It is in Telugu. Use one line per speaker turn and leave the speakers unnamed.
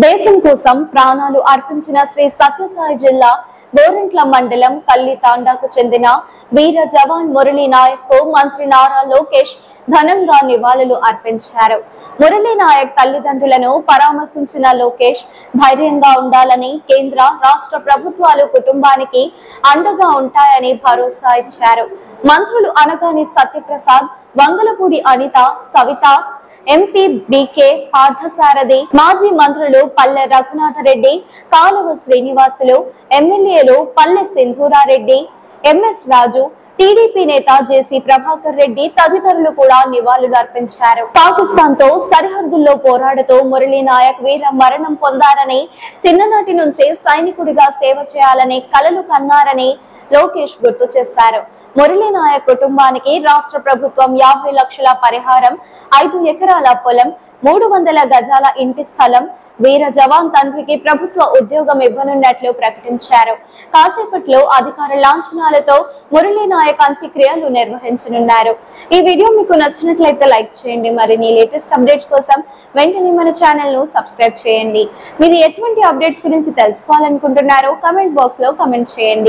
దేశం కోసం ప్రాణాలు అర్పించిన శ్రీ సత్యసాయి జిల్లా గోరంట్ల మండలం కల్లి తాండాకు చెందిన వీర జవాన్ మురళీ నాయక్ కు మంత్రి నారా లోకేష్ ఘనంగా నివాళులు అర్పించారు. మురళీ నాయక్ తల్లిదండ్రులను పరామర్శించిన లోకేష్ ధైర్యంగా ఉండాలని, కేంద్ర రాష్ట్ర ప్రభుత్వాలు కుటుంబానికి అండగా ఉంటాయని భరోసా ఇచ్చారు. మంత్రులు అనగాని సత్యప్రసాద్, వంగలపూడి అనిత, సవిత, ఎంపీ బీకే పార్థసారథి, మాజీ మంత్రులు పల్లె రఘునాథరెడ్డి, కాలువ శ్రీనివాసులు, ఎమ్మెల్యేలు పల్లె సింధూరారెడ్డి, ఎంఎస్ రాజు, టీడీపీ నేత జేసీ ప్రభాకర్ రెడ్డి తదితరులు కూడా నివాళులు అర్పించారు. పాకిస్తాన్ తో సరిహద్దుల్లో పోరాడుతూ మురళీ నాయక్ వీర మరణం పొందారని, చిన్ననాటి నుంచే సైనికుడిగా సేవ చేయాలని కలలు కన్నారని లోకేష్ గుర్తు చేశారు. మురళీ నాయక్ కుటుంబానికి రాష్ట్ర ప్రభుత్వం 50 లక్షల పరిహారం, 5 ఎకరాల పొలం, 300 గజాల ఇంటి స్థలం, వీర జవాన్ తండ్రికి ప్రభుత్వ ఉద్యోగం ఇవ్వనున్నట్లు ప్రకటించారు. కాసేపట్లో అధికార లాంఛనాలతో మురళీ నాయక్ అంత్యక్రియలు నిర్వహించనున్నారు. ఈ వీడియో మీకు నచ్చినట్లయితే లైక్ చేయండి. మరిన్ని లేటెస్ట్ అప్డేట్స్ కోసం వెంటనే మన ఛానల్ ను సబ్స్క్రైబ్ చేయండి. మీరు ఎటువంటి అప్డేట్స్ గురించి తెలుసుకోవాలనుకుంటున్నారో కామెంట్ బాక్స్ లో కామెంట్ చేయండి.